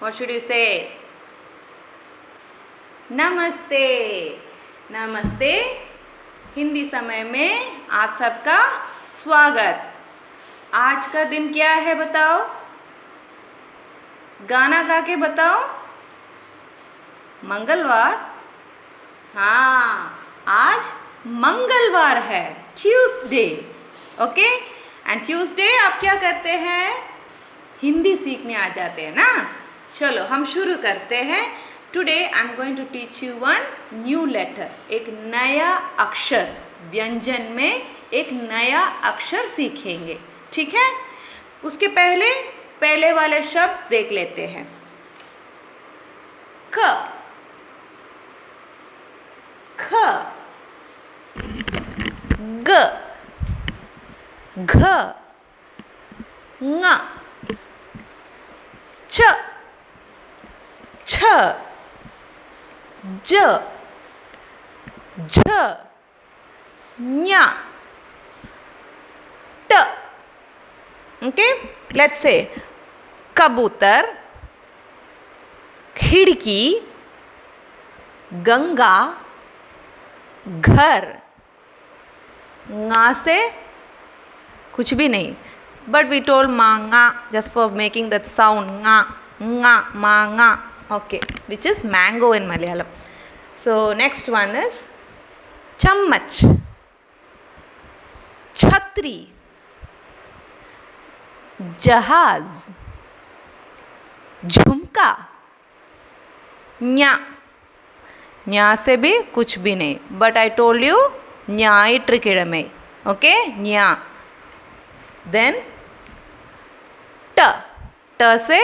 What should you say? नमस्ते. नमस्ते. हिंदी समय में आप सबका स्वागत. आज का दिन क्या है बताओ? गाना गा के बताओ. मंगलवार. हाँ, आज मंगलवार है, ट्यूसडे. ओके, एंड ट्यूसडे आप क्या करते हैं? हिंदी सीखने आ जाते हैं ना. चलो हम शुरू करते हैं. Today I am going to teach you one new letter. एक नया अक्षर, व्यंजन में एक नया अक्षर सीखेंगे. ठीक है? उसके पहले वाले शब्द देख लेते हैं. ख, ख, ग, घ, ङ, च, छ, ज, झ, ञ, ट. ओके, लेट्स से कबूतर, खिड़की, गंगा, घर. ङा से कुछ भी नहीं, but we told manga just for making that sound. Nga, nga, manga. Okay, which is mango in Malayalam. So next one is chammach, chhatri, जहाज, झुमका. न्या, न्या से भी कुछ भी नहीं, but I told you ஞாயிற்றுக்கிழமை. Okay, न्या. Then ट, ट से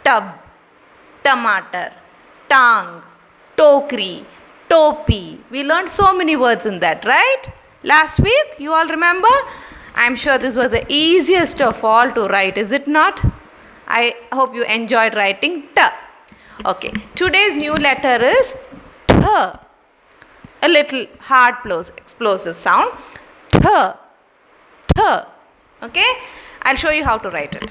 टब, टमाटर, टांग, टोकरी, टोपी. We learned so many words in that, right? Last week, you all remember? I'm sure this was the easiest of all to write, is it not? I hope you enjoyed writing T. Okay, today's new letter is Th. A little hard explosive sound. Th. Th. Okay, I'll show you how to write it.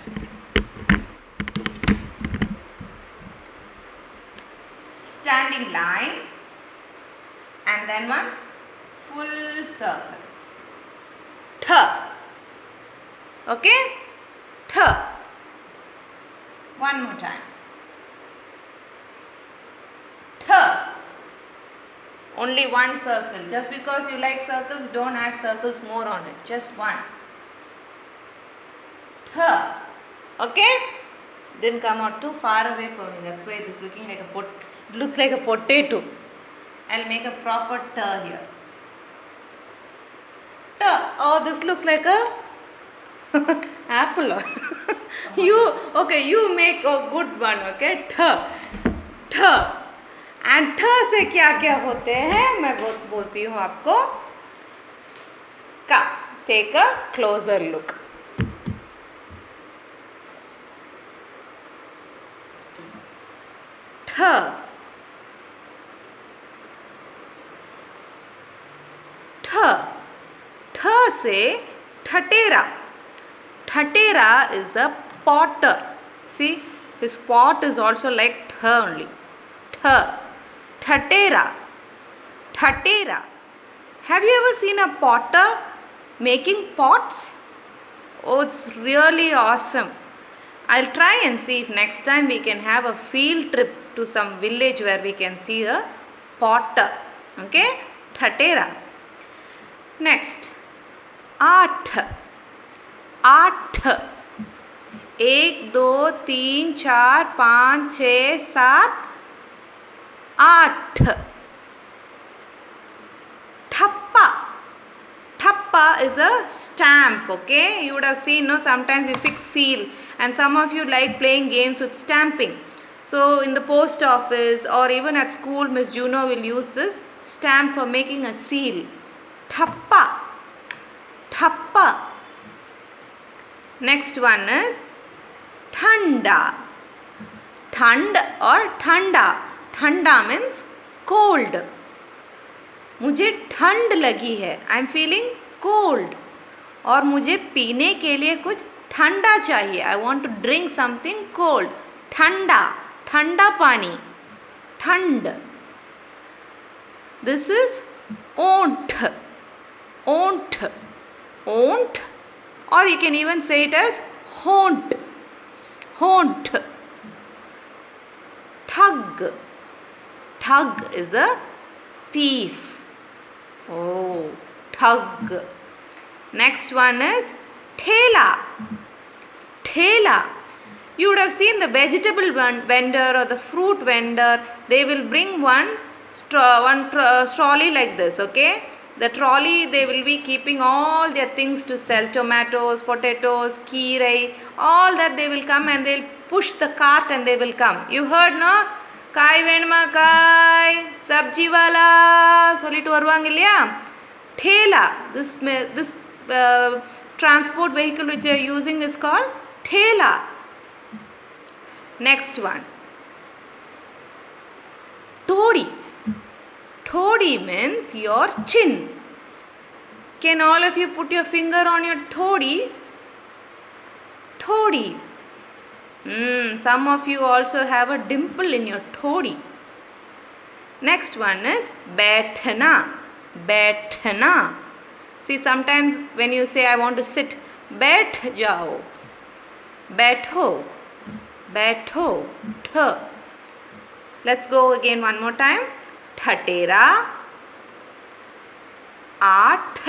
Standing line and then one full circle. Th. Okay, Th. One more time. Th. Only one circle. Just because you like circles, don't add circles more on it. Just one. Th. Okay? Didn't come out too far away for me. That's why it is looking like it looks like a potato. I'll make a proper T here. T. Oh, this looks like a apple. You make a good one. Okay? T. T. And ठ से क्या क्या होते हैं मैं बोलती हूँ आपको. का. Take a closer look. ठ, ठ, ठ से Thatera. Thatera is a potter. See, his pot is also like ठ only. ठ. Thatera. Thatera. Have you ever seen a potter making pots? Oh, it's really awesome. I'll try and see if next time we can have a field trip to some village where we can see a potter. Okay? Thatera. Next. आठ. आठ. 1 2 3 4 5 6 7 8. Thappa. Thappa is a stamp. Okay, you would have seen, no, sometimes you fix seal, and some of you like playing games with stamping. So in the post office or even at school, Miss Juno will use this stamp for making a seal. Thappa. Thappa. Next one is thanda. Thand or thanda. ठंडा means cold. मुझे ठंड लगी है, I am feeling cold. और मुझे पीने के लिए कुछ ठंडा चाहिए, I want to drink something cold. ठंडा. ठंडा पानी, ठंड. This is ओंठ, ओंठ, ओंठ, or you can even say it as होंठ, होंठ. ठग, ठग is a thief. Oh, ठग. Next one is ठेला, ठेला. You would have seen the vegetable vendor or the fruit vendor. They will bring one trolley like this, okay? The trolley, they will be keeping all their things to sell. Tomatoes, potatoes, keerai, all that they will come and they'll push the cart and they will come. You heard, no? Kai venma kai, sabji wala, solittu varuvanga illaya? Thela, this transport vehicle which they are using is called thela. Next one, todi. Todi means your chin. Can all of you put your finger on your todi? Todi. Some of you also have a dimple in your todi. Next one is baithna. Baithna. See, sometimes when you say I want to sit, baith jao. Baitho. Baitho. Th. Let's go again one more time. Thatera, आठ,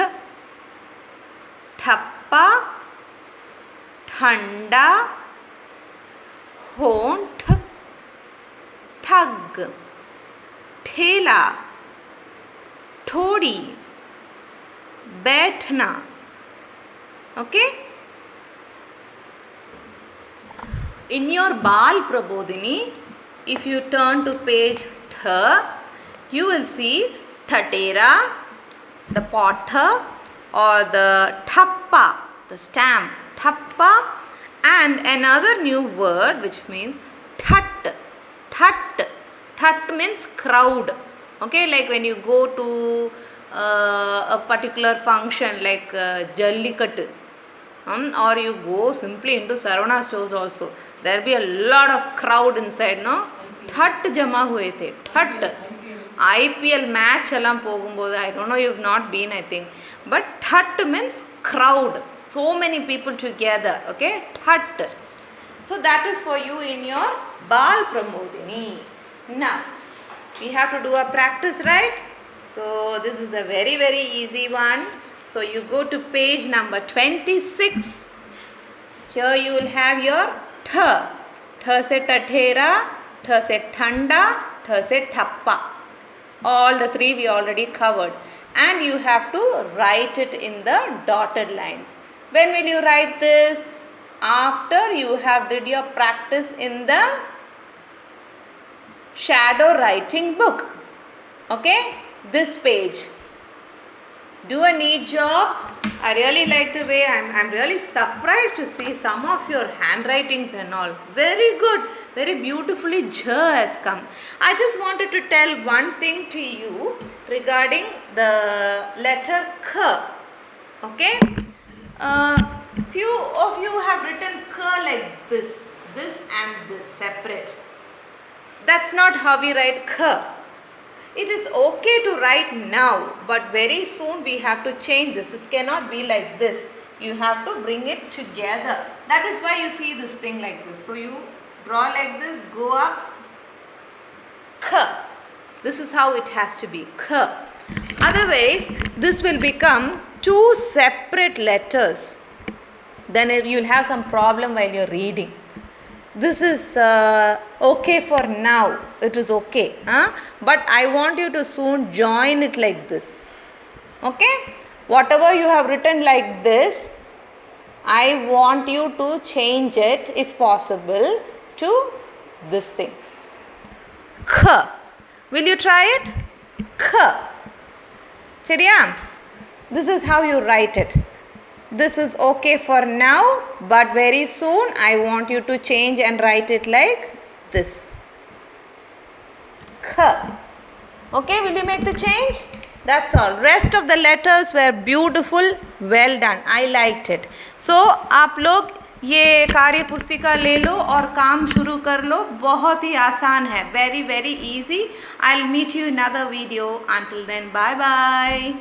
ठप्पा, ठंडा, होंठ, ठग, ठेला, ठोड़ी, बैठना. Okay? In your Bal Prabodhini, if you turn to page you will see Thatera, the potter, or the Thappa, the stamp, Thappa, and another new word which means That. That. That means crowd. Okay, like when you go to a particular function like Jallikattu, or you go simply into Saravana stores also, there will be a lot of crowd inside, no? That jama hue the. That. IPL match eல்லாம் போகும்போது, I don't know, you've not been, I think, but that means crowd, so many people together. Okay, that. So that is for you in your Bal Pramodini. Now we have to do a practice, right? So this is a very very easy one. So you go to page number 26. Here you will have your tha. Tha se tathera, tha se thanda, tha se thappa. All the three we already covered, and you have to write it in the dotted lines. When will you write this? After you have did your practice in the shadow writing book. Okay, this page. Do a neat job. I really like the way I'm really surprised to see some of your handwritings and all. Very good. Very beautifully Jha has come. I just wanted to tell one thing to you regarding the letter K. Okay. Few of you have written K like this and this separate. That's not how we write K. It is okay to write now, but very soon we have to change this. It cannot be like this. You have to bring it together. That is why you see this thing like this. So you draw like this, go up, K. This is how it has to be, K. Otherwise, this will become two separate letters. Then you will have some problem while you are reading. This is okay for now. It is okay. But I want you to soon join it like this. Okay? Whatever you have written like this, I want you to change it, if possible, to this thing. K. Will you try it? K. Cheriya? This is how you write it. This is okay for now, but very soon I want you to change and write it like this. K. Okay, will you make the change? That's all. Rest of the letters were beautiful, well done. I liked it. So, आप लोग ये कार्य पुस्तिका ले लो और काम शुरू कर लो, बहुत ही आसान है, very very easy. I will meet you in other video. Until then, bye bye.